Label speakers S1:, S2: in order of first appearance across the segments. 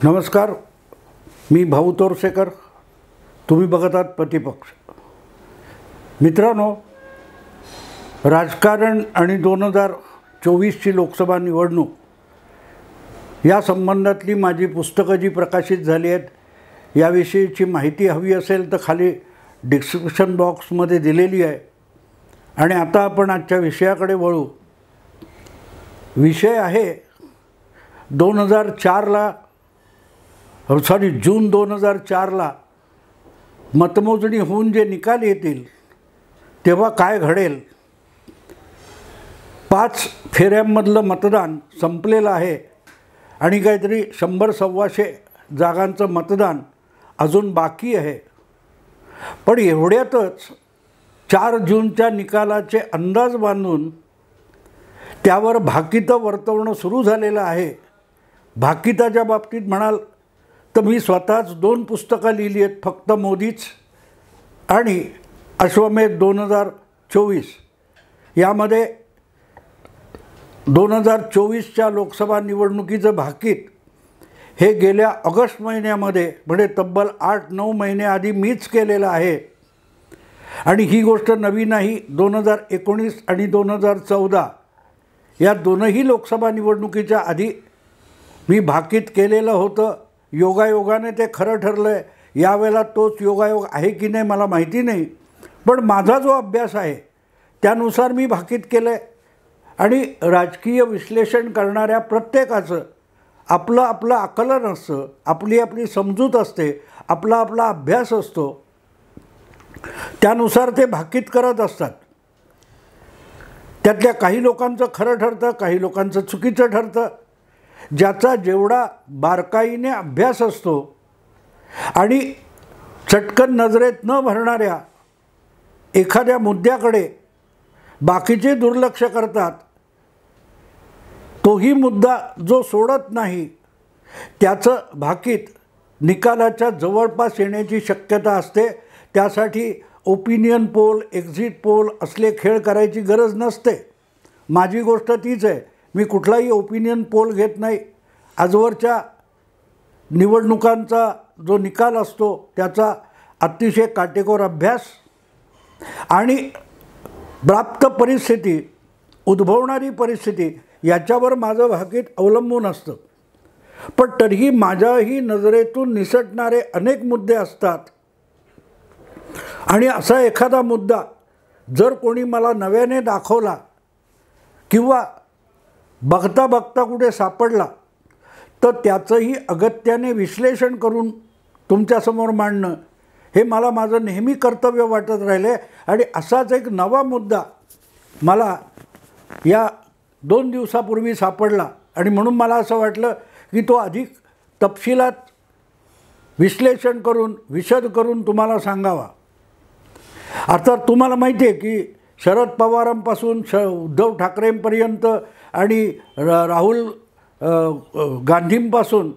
S1: नमस्कार, मी भाऊ तोरसेकर. तुम्ही बघत आहात प्रतिपक्ष. मित्रांनो, राजकारण आणि 2024ची लोकसभा निवडणूक या संबंधातली माझी पुस्तकं जी प्रकाशित झाली आहेत, याविषयीची माहिती हवी असेल तर खाली डिस्क्रिप्शन बॉक्समध्ये दिलेली आहे. आणि आता आपण आजच्या विषयाकडे वळू. विषय आहे जून 2004ला मतमोजणी होऊन जे निकाल येतील तेव्हा काय घडेल. 5 फेऱ्यांमधलं मतदान संपलेलं आहे आणि काहीतरी 100-125 जागांचं मतदान अजून बाकी आहे. पण एवढ्यातच 4 जूनच्या निकालाचे अंदाज बांधून त्यावर भाकितं वर्तवणं सुरू झालेलं आहे. भाकिताच्या बाबतीत म्हणाल तर मी स्वतःच 2 पुस्तकं लिहिली आहेत, फक्त मोदीच आणि अश्वमेध 2024. यामध्ये 2024च्या लोकसभा निवडणुकीचं भाकीत हे गेल्या ऑगस्ट महिन्यामध्ये म्हणजे तब्बल 8-9 महिन्याआधी मीच केलेलं आहे. आणि ही गोष्ट नवीन नाही. 2019 आणि 2014 या दोनही लोकसभा निवडणुकीच्या आधी मी भाकीत केलेलं होतं. योगायोगाने ते खरं ठरलं आहे. यावेळेला तोच योगायोग आहे की नाही मला माहिती नाही, पण माझा जो अभ्यास आहे त्यानुसार मी भाकीत केलं आहे. आणि राजकीय विश्लेषण करणाऱ्या प्रत्येकाचं आपलं आपलं आकलन असतं, आपली आपली समजूत असते, आपला आपला अभ्यास असतो, त्यानुसार ते भाकीत करत असतात. त्यातल्या काही लोकांचं खरं ठरतं, काही लोकांचं चुकीचं ठरतं. ज्याचा जेवढा बारकाईने अभ्यास असतो आणि चटकन नजरेत न भरणाऱ्या एखाद्या मुद्द्याकडे बाकीचे दुर्लक्ष करतात, तोही मुद्दा जो सोडत नाही त्याचं भाकीत निकालाच्या जवळपास येण्याची शक्यता असते. त्यासाठी ओपिनियन पोल, एक्झिट पोल असले खेळ करायची गरज नसते. माझी गोष्ट तीच आहे. मी कुठलाही ओपिनियन पोल घेत नाही. आजवरच्या निवडणुकांचा जो निकाल असतो त्याचा अतिशय काटेकोर अभ्यास आणि प्राप्त परिस्थिती, उद्भवणारी परिस्थिती याच्यावर माझं भाकीत अवलंबून असतं. पण तरीही माझ्याही नजरेतून निसटणारे अनेक मुद्दे असतात. आणि असा एखादा मुद्दा जर कोणी मला नव्याने दाखवला किंवा बघता बघता कुठे सापडला तर त्याचंही अगत्याने विश्लेषण करून तुमच्यासमोर मांडणं हे मला माझं नेहमी कर्तव्य वाटत राहिले. आणि असाच एक नवा मुद्दा मला या 2 दिवसापूर्वी सापडला आणि म्हणून मला असं वाटलं की तो अधिक तपशिलात विश्लेषण करून, विशद करून तुम्हाला सांगावा. आता तुम्हाला माहिती आहे की शरद पवारांपासून उद्धव ठाकरेंपर्यंत आणि राहुल गांधींपासून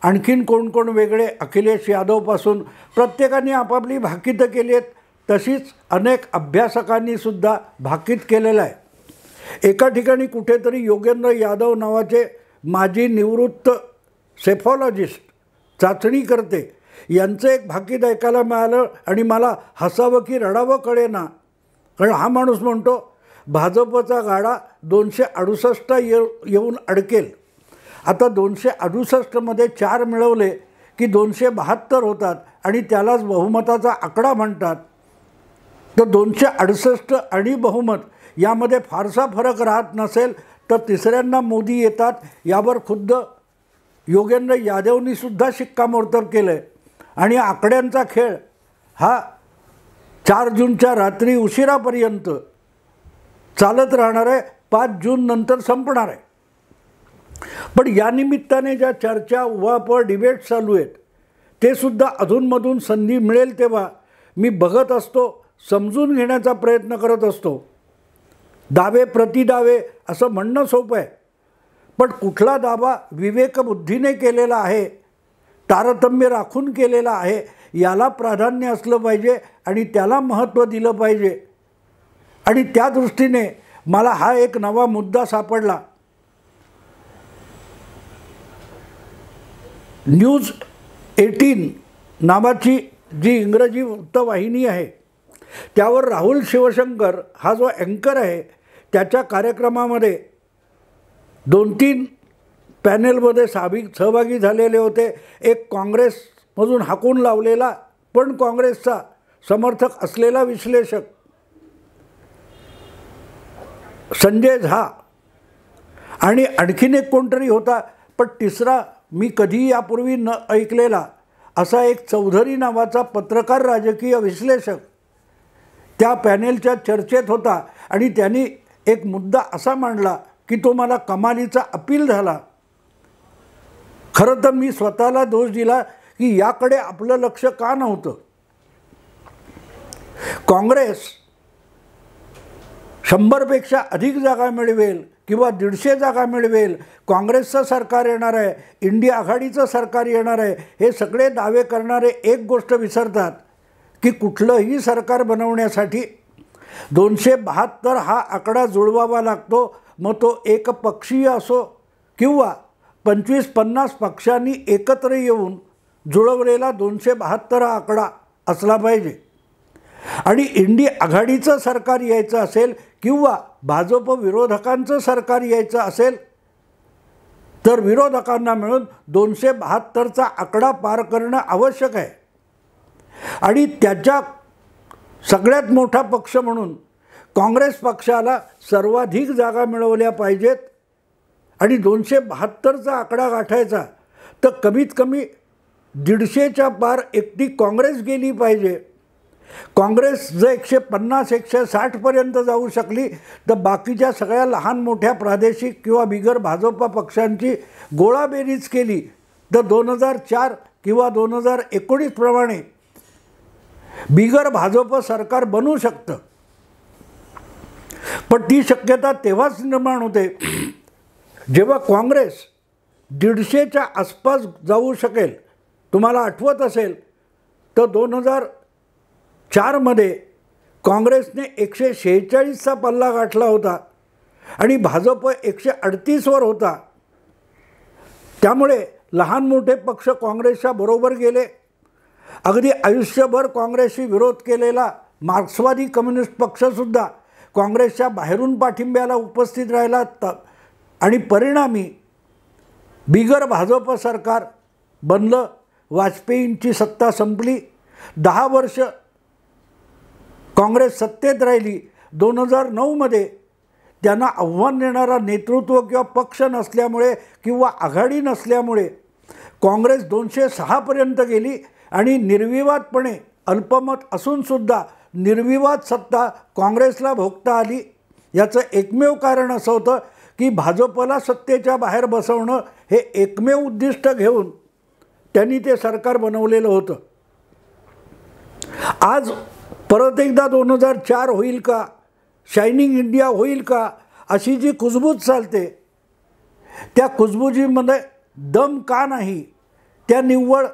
S1: आणखीन कोण कोण वेगळे, अखिलेश यादवपासून प्रत्येकाने आपापली भाकीतं केली आहेत. तशीच अनेक अभ्यासकांनीसुद्धा भाकीत केलेलं आहे. एका ठिकाणी कुठेतरी योगेंद्र यादव नावाचे माजी निवृत्त सेफॉलॉजिस्ट, चाचणीकर्ते यांचं एक भाकीत ऐकायला मिळालं आणि मला हसावं की रडावं कळेना. कारण हा माणूस म्हणतो भाजपचा गाडा 268 येऊन अडकेल. आता 268मध्ये 4 मिळवले की 272 होतात आणि त्यालाच बहुमताचा आकडा म्हणतात. तर 268 आणि बहुमत यामध्ये फारसा फरक राहत नसेल तर तिसऱ्यांदा मोदी येतात, यावर खुद्द योगेंद्र यादवनीसुद्धा शिक्कामोर्तब केलं आहे. आणि आकड्यांचा खेळ हा 4 जूनच्या रात्री उशिरापर्यंत चालत राहणार आहे. 5 जून नंतर संपणार आहे. पण या निमित्ताने ज्या चर्चा, उहापोह, डिबेट चालू आहेत ते सुद्धा अधूनमधून संधी मिळेल तेव्हा मी बघत असतो, समजून घेण्याचा प्रयत्न करत असतो. दावे प्रतिदावे असं म्हणणं सोपं आहे, पण कुठला दावा विवेकबुद्धीने केलेला आहे, तारतम्य राखून केलेला आहे याला प्राधान्य असलं पाहिजे आणि त्याला महत्त्व दिलं पाहिजे. आणि त्या दृष्टीने मला हा एक नवा मुद्दा सापडला. न्यूज 18 नावाची जी इंग्रजी वृत्तवाहिनी आहे त्यावर राहुल शिवशंकर हा जो अँकर आहे त्याच्या कार्यक्रमामध्ये 2-3 पॅनेलमध्ये सहभागी झालेले होते. एक काँग्रेसमधून हाकून लावलेला पण काँग्रेसचा समर्थक असलेला विश्लेषक संजय झा आणि आणखीन एक कोणतरी होता, पण तिसरा मी कधीही यापूर्वी न ऐकलेला असा एक चौधरी नावाचा पत्रकार राजकीय विश्लेषक त्या पॅनेलच्या चर्चेत होता. आणि त्यांनी एक मुद्दा असा मांडला की तो मला कमालीचा अपील झाला. खरं तर मी स्वतःला दोष दिला की याकडे आपलं लक्ष का नव्हतं. काँग्रेस 100पेक्षा अधिक जागा मिळवेल किंवा 150 जागा मिळवेल, काँग्रेसचं सरकार येणार आहे, इंडिया आघाडीचं सरकार येणार आहे, हे सगळे दावे करणारे एक गोष्ट विसरतात की कुठलंही सरकार बनवण्यासाठी 272 हा आकडा जुळवावा लागतो. मग तो एकपक्षीय असो किंवा 25-50 पक्षांनी एकत्र येऊन जुळवलेला 272 हा आकडा असला पाहिजे. आणि इंडिया आघाडीचं सरकार यायचं असेल किंवा भाजप विरोधकांचं सरकार यायचं असेल तर विरोधकांना मिळून 272चा आकडा पार करणं आवश्यक आहे. आणि त्याच्या सगळ्यात मोठा पक्ष म्हणून काँग्रेस पक्षाला सर्वाधिक जागा मिळवल्या पाहिजेत. आणि 272चा आकडा गाठायचा तर कमीत कमी 150च्या पार एकटी काँग्रेस गेली पाहिजे. काँग्रेस जर 150-160पर्यंत जाऊ शकली तर बाकीच्या सगळ्या लहान मोठ्या प्रादेशिक किंवा बिगर भाजपा पक्षांची गोळाबेरीज केली तर 2004 किंवा 2019 प्रमाणे बिगर भाजप सरकार बनू शकतं. पण ती शक्यता तेव्हाच निर्माण होते जेव्हा काँग्रेस 150च्या आसपास जाऊ शकेल. तुम्हाला आठवत असेल तर 2004मध्ये काँग्रेसने 146चा पल्ला गाठला होता आणि भाजप 138वर होता. त्यामुळे लहान मोठे पक्ष काँग्रेसच्या बरोबर गेले. अगदी आयुष्यभर काँग्रेसशी विरोध केलेला मार्क्सवादी कम्युनिस्ट पक्षसुद्धा काँग्रेसच्या बाहेरून पाठिंब्याला उपस्थित राहिला. आणि परिणामी बिगर भाजप सरकार बनलं. वाजपेयींची सत्ता संपली. 10 वर्ष काँग्रेस सत्तेत राहिली. 2009मध्ये त्यांना आव्हान देणारा नेतृत्व किंवा पक्ष नसल्यामुळे किंवा आघाडी नसल्यामुळे काँग्रेस 206पर्यंत गेली आणि निर्विवादपणे अल्पमत असूनसुद्धा निर्विवाद सत्ता काँग्रेसला भोगता आली. याचं एकमेव कारण असं होतं की भाजपला सत्तेच्या बाहेर बसवणं हे एकमेव उद्दिष्ट घेऊन त्यांनी ते सरकार बनवलेलं होतं. आज परत एकदा 2004 होईल का, शायनिंग इंडिया होईल का, अशी जी कुजबूज चालते त्या कुजबुजीमध्ये दम का नाही, त्या निव्वळ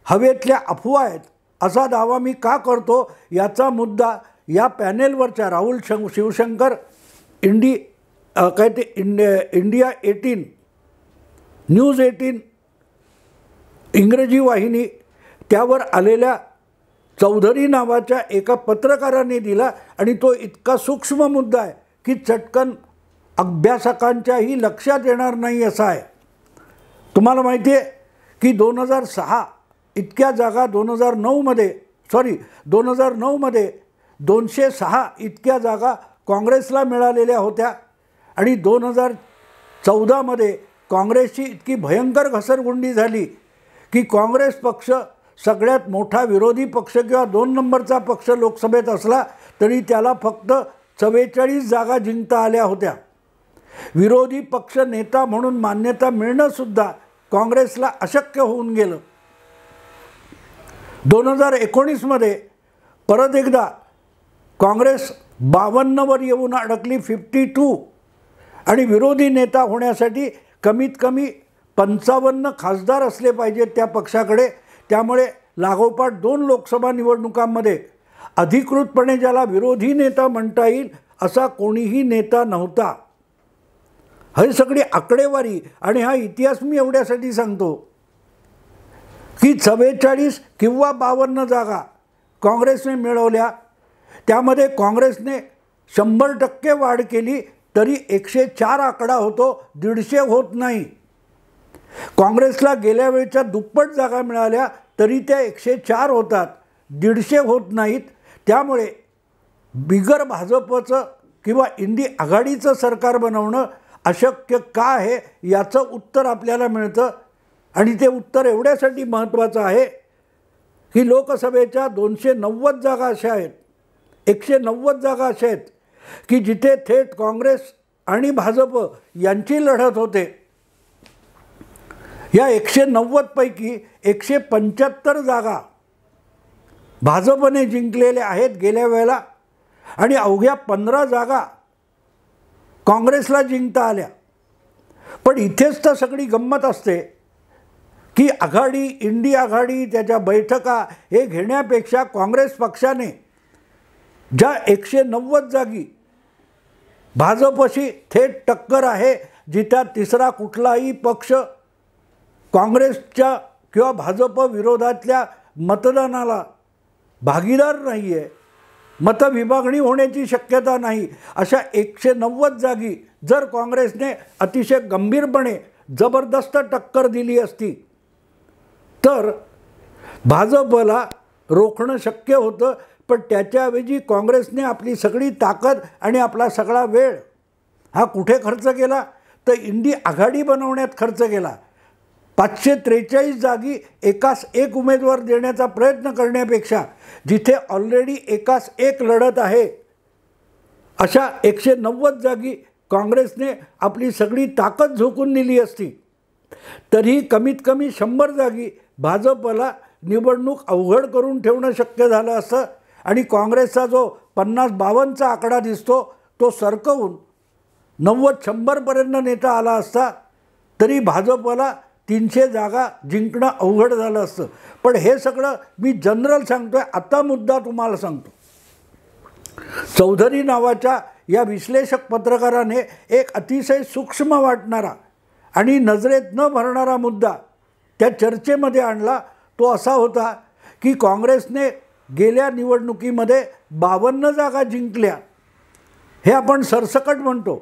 S1: हवेतल्या अफवा आहेत असा दावा मी का करतो याचा मुद्दा या पॅनेलवरच्या राहुल शिवशंकर इंडिया 18 न्यूज 18 इंग्रजी वाहिनी त्यावर आलेल्या चौधरी नावाच्या एका पत्रकाराने दिला. आणि तो इतका सूक्ष्म मुद्दा आहे की चटकन अभ्यासकांच्याही लक्षात येणार नाही असा आहे. तुम्हाला माहिती आहे की 2006 इतक्या जागा 2009मध्ये 206 इतक्या जागा काँग्रेसला मिळालेल्या होत्या. आणि 2014मध्ये काँग्रेसची इतकी भयंकर घसरगुंडी झाली की काँग्रेस पक्ष सगळ्यात मोठा विरोधी पक्ष किंवा 2 नंबरचा पक्ष लोकसभेत असला तरी त्याला फक्त 44 जागा जिंकता आल्या होत्या. विरोधी पक्ष नेता म्हणून मान्यता मिळणंसुद्धा काँग्रेसला अशक्य होऊन गेलं. 2019मध्ये परत एकदा काँग्रेस 52वर येऊन अडकली 52. आणि विरोधी नेता होण्यासाठी कमीत कमी 55 खासदार असले पाहिजेत त्या पक्षाकडे. त्यामुळे लागोपाठ 2 लोकसभा निवडणुकांमध्ये अधिकृतपणे ज्याला विरोधी नेता म्हणता येईल असा कोणीही नेता नव्हता. ही सगळी आकडेवारी आणि हा इतिहास मी एवढ्यासाठी सांगतो की 44 किंवा 52 जागा काँग्रेसने मिळवल्या, त्यामध्ये काँग्रेसने 100% वाढ केली तरी 104 आकडा होतो, 150 होत नाही. काँग्रेसला गेल्या वेळेच्या दुप्पट जागा मिळाल्या तरी त्या 104 होतात, 150 होत नाहीत. त्यामुळे बिगर भाजपचं किंवा इंडी आघाडीचं सरकार बनवणं अशक्य का आहे याचं उत्तर आपल्याला मिळतं. आणि ते उत्तर एवढ्यासाठी महत्त्वाचं आहे की लोकसभेच्या 290 जागा अशा आहेत, 190 जागा अशा आहेत की जिथे थेट काँग्रेस आणि भाजप यांची लढत होते. या 190 पैकी 175 जागा भाजपने जिंकलेल्या आहेत गेल्या वेळेला आणि अवघ्या 15 जागा काँग्रेसला जिंकता आल्या. पण इथेच तर सगळी गंमत असते की आघाडी, इंडी आघाडी, त्याच्या बैठका हे घेण्यापेक्षा काँग्रेस पक्षाने ज्या 190 जागी भाजपशी थेट टक्कर आहे, जिथं तिसरा कुठलाही पक्ष काँग्रेसच्या किंवा भाजप विरोधातल्या मतदानाला भागीदार नाही आहे, मतविभागणी होण्याची शक्यता नाही, अशा 190 जागी जर काँग्रेसने अतिशय गंभीरपणे जबरदस्त टक्कर दिली असती तर भाजपला रोखणं शक्य होतं. पण त्याच्याऐवजी काँग्रेसने आपली सगळी ताकद आणि आपला सगळा वेळ हा कुठे खर्च केला तर इंडी आघाडी बनवण्यात खर्च केला. 543 जागी एकास एक उमेदवार देण्याचा प्रयत्न करण्यापेक्षा जिथे ऑलरेडी एकास एक लढत आहे अशा 190 जागी काँग्रेसने आपली सगळी ताकद झोकून दिली असती तरीही कमीत कमी 100 जागी भाजपला निवडणूक अवघड करून ठेवणं शक्य झालं असतं आणि काँग्रेसचा जो 50-52चा आकडा दिसतो तो सरकवून 90-100 पर्यंत नेता आला असता तरी भाजपला 300 जागा जिंकणं अवघड झालं असतं. पण हे सगळं मी जनरल सांगतोय. आता मुद्दा तुम्हाला सांगतो. चौधरी नावाच्या या विश्लेषक पत्रकाराने एक अतिशय सूक्ष्म वाटणारा आणि नजरेत न भरणारा मुद्दा त्या चर्चेमध्ये आणला. तो असा होता की काँग्रेसने गेल्या निवडणुकीमध्ये 52 जागा जिंकल्या, हे आपण सरसकट म्हणतो.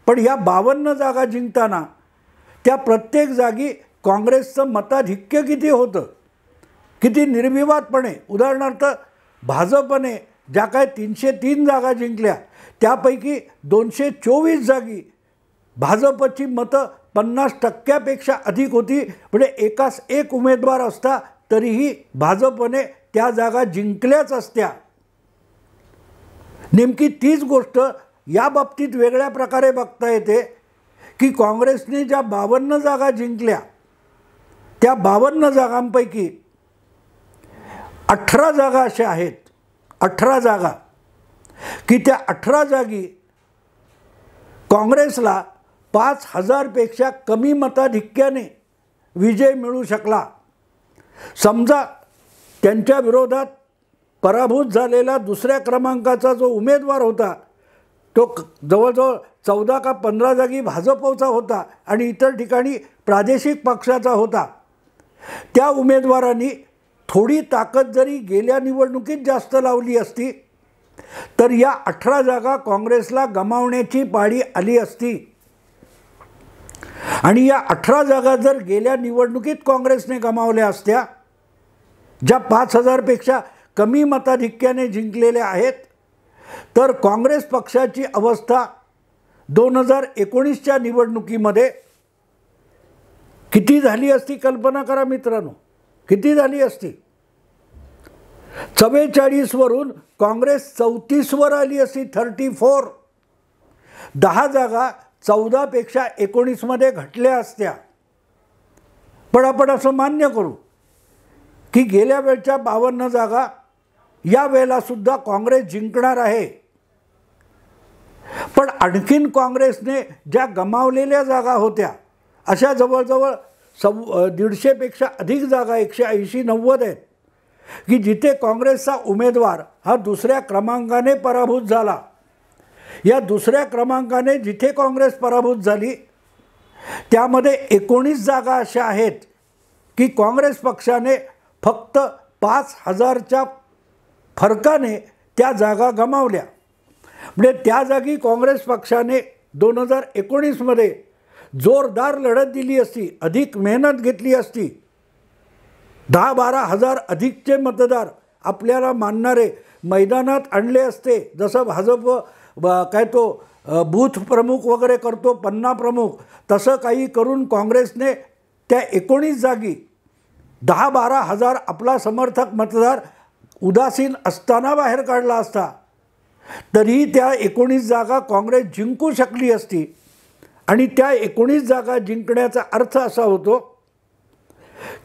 S1: पण या 52 जागा जिंकताना त्या प्रत्येक जागी काँग्रेसचं मताधिक्य किती होतं, किती निर्विवादपणे. उदाहरणार्थ भाजपने ज्या काय 303 जागा जिंकल्या त्यापैकी 224 जागी भाजपची मतं 50% अधिक होती. म्हणजे एकास एक उमेदवार असता तरीही भाजपने त्या जागा जिंकल्याच असत्या. नेमकी तीच गोष्ट या बाबतीत वेगळ्या प्रकारे बघता येते की काँग्रेसने ज्या 52 जागा जिंकल्या त्या 52 जागांपैकी 18 जागा अशा आहेत, 18 जागा की त्या 18 जागी काँग्रेसला 5000 पेक्षा कमी मताधिक्याने विजय मिळू शकला. समजा त्यांच्या विरोधात पराभूत झालेला दुसऱ्या क्रमांकाचा जो उमेदवार होता तो जवळजवळ 14 का 15 जागी भाजपचा होता आणि इतर ठिकाणी प्रादेशिक पक्षाचा होता. त्या उमेदवारांनी थोडी ताकद जरी गेल्या निवडणुकीत जास्त लावली असती तर या 18 जागा काँग्रेसला गमावण्याची पाळी आली असती. आणि या 18 जागा जर गेल्या निवडणुकीत काँग्रेसने गमावल्या असत्या, ज्या 5000 पेक्षा कमी मताधिक्याने जिंकलेल्या आहेत, तर काँग्रेस पक्षाची अवस्था 2019च्या निवडणुकीमध्ये किती झाली असती कल्पना करा मित्रांनो, किती झाली असती. 44 वरून काँग्रेस 34 वर आली असती, 34. 10 जागा 14 पेक्षा 19 मध्ये घटल्या असत्या. पण आपण असं मान्य करू की गेल्या वेळच्या 52 जागा या वेळेला सुद्धा काँग्रेस जिंकणार आहे. पण आणखीन काँग्रेसने ज्या गमावलेल्या जागा होत्या अशा जवळजवळ 150 पेक्षा अधिक जागा 180-90 आहेत की जिथे काँग्रेसचा उमेदवार हा दुसऱ्या क्रमांकाने पराभूत झाला. या दुसऱ्या क्रमांकाने जिथे काँग्रेस पराभूत झाली त्यामध्ये 19 जागा अशा आहेत की काँग्रेस पक्षाने फक्त 5,000च्या फरकाने त्या जागा गमावल्या. म्हणजे त्या जागी काँग्रेस पक्षाने 2019मध्ये जोरदार लढत दिली असती, अधिक मेहनत घेतली असती, 10-12 हजार अधिकचे मतदार आपल्याला मानणारे मैदानात आणले असते. जसं भाजप काय तो बूथ प्रमुख वगैरे करतो, पन्ना प्रमुख, तसं काही करून काँग्रेसने त्या 19 जागी 10-12 हजार आपला समर्थक मतदार उदासीन असताना बाहेर काढला असता, तरी त्या 19 जागा काँग्रेस जिंकू शकली असती. आणि त्या 19 जागा जिंकण्याचा अर्थ असा होतो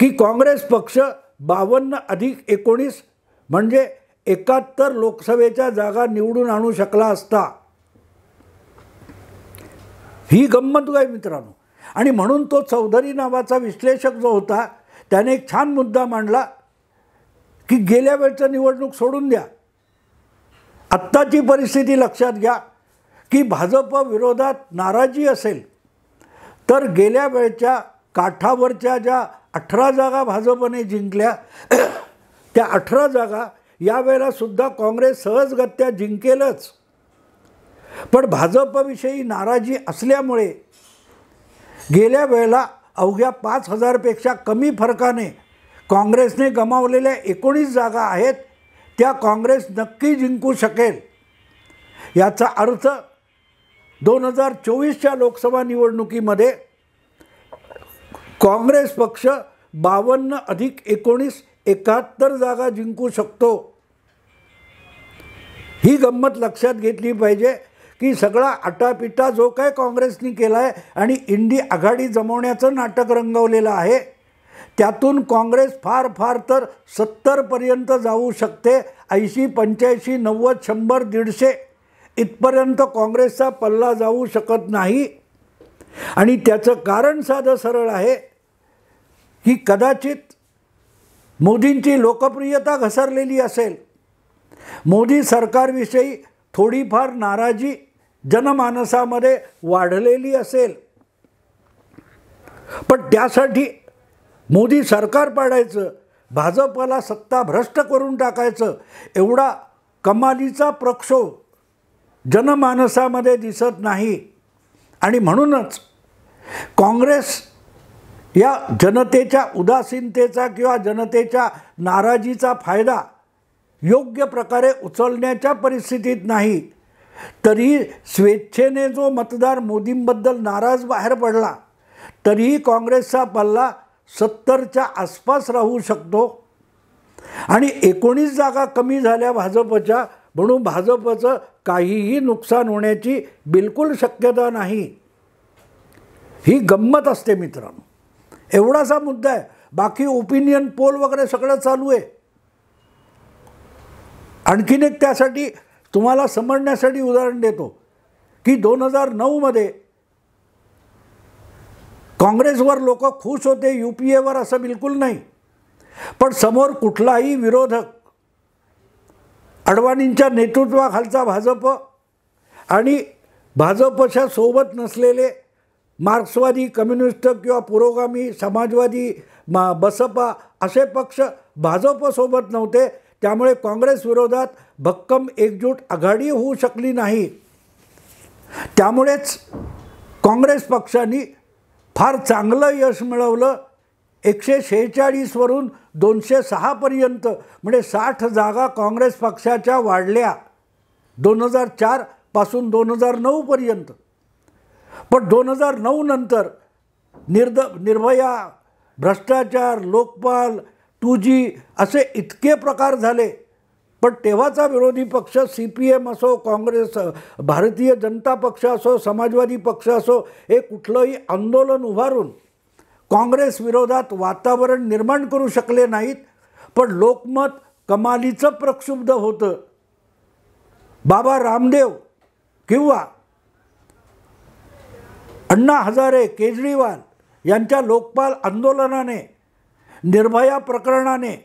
S1: की काँग्रेस पक्ष 52+19 म्हणजे 71 लोकसभेच्या जागा निवडून आणू शकला असता. ही गंमत आहे मित्रांनो. आणि म्हणून तो चौधरी नावाचा विश्लेषक जो होता त्याने एक छान मुद्दा मांडला की गेल्या वेळचं निवडणूक सोडून द्या, आत्ताची परिस्थिती लक्षात घ्या की भाजप विरोधात नाराजी असेल तर गेल्या वेळच्या काठावरच्या ज्या 18 जागा भाजपने जिंकल्या त्या 18 जागा यावेळेला सुद्धा काँग्रेस सहजगत्या जिंकेलच. पण भाजपविषयी नाराजी असल्यामुळे गेल्या वेळेला अवघ्या 5,000पेक्षा कमी फरकाने काँग्रेसने गमावलेल्या 19 जागा आहेत त्या काँग्रेस नक्की जिंकू शकेल. याचा अर्थ 2024च्या लोकसभा निवडणुकीमध्ये काँग्रेस पक्ष 52+19 71 जागा जिंकू शकतो. ही गंमत लक्षात घेतली पाहिजे की सगळा आटापिटा जो काय काँग्रेसने केला आहे आणि इंडी आघाडी जमवण्याचं नाटक रंगवलेलं आहे, त्यातून काँग्रेस फार फार तर 70पर्यंत जाऊ शकते. 80, 85, 90, 100, 150 इथपर्यंत काँग्रेसचा पल्ला जाऊ शकत नाही. आणि त्याचं कारण साधं सरळ आहे की कदाचित मोदींची लोकप्रियता घसरलेली असेल, मोदी सरकारविषयी थोडीफार नाराजी जनमानसामध्ये वाढलेली असेल. पण त्यासाठी मोदी सरकार पाडायचं, भाजपला सत्ता भ्रष्ट करून टाकायचं, एवढा कमालीचा प्रक्षोभ जनमानसामध्ये दिसत नाही. आणि म्हणूनच काँग्रेस या जनतेच्या उदासीनतेचा किंवा जनतेच्या नाराजीचा फायदा योग्य प्रकारे उचलण्याच्या परिस्थितीत नाही. तरी स्वेच्छेने जो मतदार मोदींबद्दल नाराज बाहेर पडला तरीही काँग्रेसचा पल्ला 70च्या आसपास राहू शकतो. आणि 19 जागा कमी झाल्या भाजपच्या, म्हणून भाजपचं काहीही नुकसान होण्याची बिलकुल शक्यता नाही. ही गंमत असते मित्रांनो. एवढासा मुद्दा आहे. बाकी ओपिनियन पोल वगैरे सगळं चालू आहे. आणखीन एक त्यासाठी तुम्हाला समजण्यासाठी उदाहरण देतो की 2009मध्ये काँग्रेसवर लोक खुश होते, UPAवर असं बिलकुल नाही. पण समोर कुठलाही विरोधक, अडवाणींच्या नेतृत्वाखालचा भाजप आणि भाजपच्या सोबत नसलेले मार्क्सवादी, कम्युनिस्ट किंवा पुरोगामी, समाजवादी, बसपा असे पक्ष भाजपसोबत नव्हते. त्यामुळे काँग्रेस विरोधात भक्कम एकजूट आघाडी होऊ शकली नाही. त्यामुळेच काँग्रेस पक्षाने फार चांगलं यश मिळवलं. 146 वरून 206 पर्यंत म्हणजे 60 जागा काँग्रेस पक्षाच्या वाढल्या 2004 पासून 2009 पर्यंत. पण 2009 नंतर निर्भया, भ्रष्टाचार, लोकपाल, 2G असे इतके प्रकार झाले. पण तेव्हाचा विरोधी पक्ष CPM असो, काँग्रेस, भारतीय जनता पक्ष असो, समाजवादी पक्ष असो, हे कुठलंही आंदोलन उभारून काँग्रेस विरोधात वातावरण निर्माण करू शकले नाहीत. पण लोकमत कमालीचं प्रक्षुब्ध होतं. बाबा रामदेव किंवा अण्णा हजारे, केजरीवाल यांच्या लोकपाल आंदोलनाने, निर्भया प्रकरणाने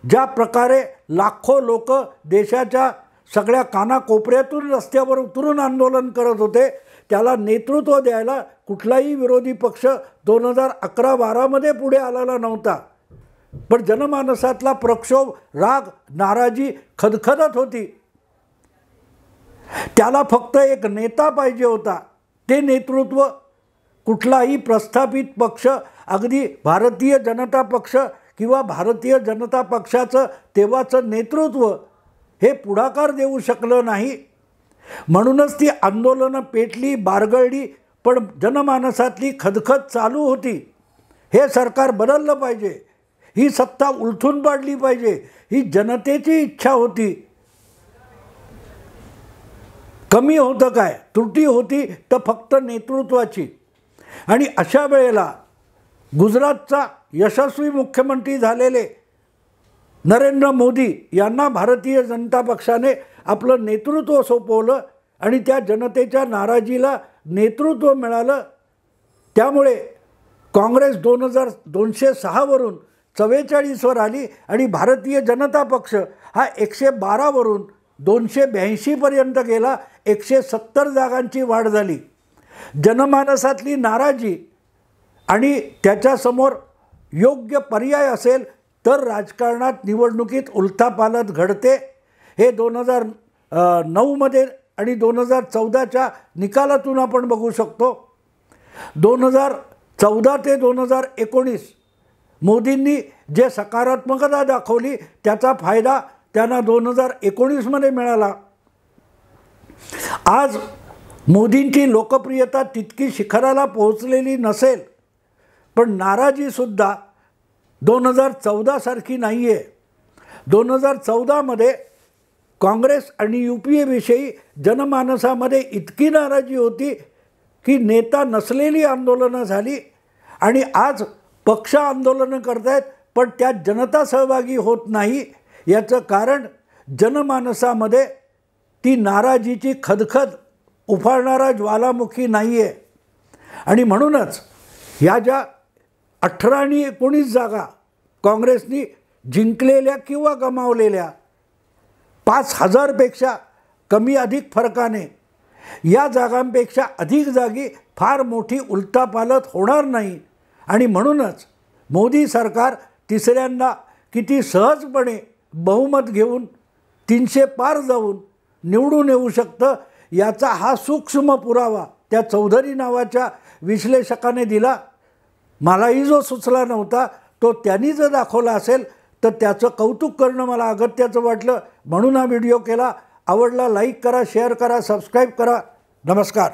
S1: ज्या प्रकारे लाखो लोक देशाच्या सगळ्या कानाकोपऱ्यातून रस्त्यावर उतरून आंदोलन करत होते, त्याला नेतृत्व द्यायला कुठलाही विरोधी पक्ष 2011-12मध्ये पुढे आलेला नव्हता. पण जनमानसातला प्रक्षोभ, राग, नाराजी खदखदत होती. त्याला फक्त एक नेता पाहिजे होता. ते नेतृत्व कुठलाही प्रस्थापित पक्ष, अगदी भारतीय जनता पक्ष किंवा भारतीय जनता पक्षाचं तेव्हाचं नेतृत्व हे पुढाकार देऊ शकलं नाही. म्हणूनच ती आंदोलनं पेटली, बारगळली, पण जनमानसातली खदखद चालू होती. हे सरकार बदललं पाहिजे, ही सत्ता उलथून पाडली पाहिजे, ही जनतेची इच्छा होती. कमी होतं काय, त्रुटी होती तर फक्त नेतृत्वाची. आणि अशा वेळेला गुजरातचा यशस्वी मुख्यमंत्री झालेले नरेंद्र मोदी यांना भारतीय जनता पक्षाने आपलं नेतृत्व सोपवलं आणि त्या जनतेच्या नाराजीला नेतृत्व मिळालं. त्यामुळे काँग्रेस 206 वरून 44वर आली आणि भारतीय जनता पक्ष हा 112 वरून 282 पर्यंत गेला. 170 जागांची वाढ झाली. जनमानसातली नाराजी आणि त्याच्यासमोर योग्य पर्याय असेल तर राजकारणात, निवडणुकीत उलथापालथ घडते. हे 2009मध्ये आणि 2014च्या निकालातून आपण बघू शकतो. 2014 ते 2019 मोदींनी जे सकारात्मकता दाखवली त्याचा फायदा त्यांना 2019मध्ये मिळाला. आज मोदींची लोकप्रियता तितकी शिखराला पोहोचलेली नसेल, पण नाराजीसुद्धा 2014 सारखी नाही आहे. 2014मध्ये काँग्रेस आणि UPA-विषयी जनमानसामध्ये इतकी नाराजी होती की नेता नसलेली आंदोलनं झाली. आणि आज पक्ष आंदोलनं करत आहेत पण त्यात जनता सहभागी होत नाही. याचं कारण जनमानसामध्ये ती नाराजीची खदखद उफाळणारा ज्वालामुखी नाही आहे. आणि म्हणूनच ह्या ज्या 18 आणि 19 जागा काँग्रेसनी जिंकलेल्या किंवा गमावलेल्या 5000पेक्षा कमी अधिक फरकाने, या जागांपेक्षा अधिक जागी फार मोठी उलथापालथ होणार नाही. आणि म्हणूनच मोदी सरकार तिसऱ्यांदा किती सहजपणे बहुमत घेऊन 300 पार जाऊन निवडून येऊ शकतं याचा हा सूक्ष्म पुरावा त्या चौधरी नावाच्या विश्लेषकाने दिला. मलाही जो सुचला नव्हता तो त्यांनी जर दाखवला असेल तर त्याचं कौतुक करणं मला अगत्याचं वाटलं, म्हणून हा व्हिडिओ केला. आवडला लाईक करा, शेअर करा, सबस्क्राईब करा. नमस्कार.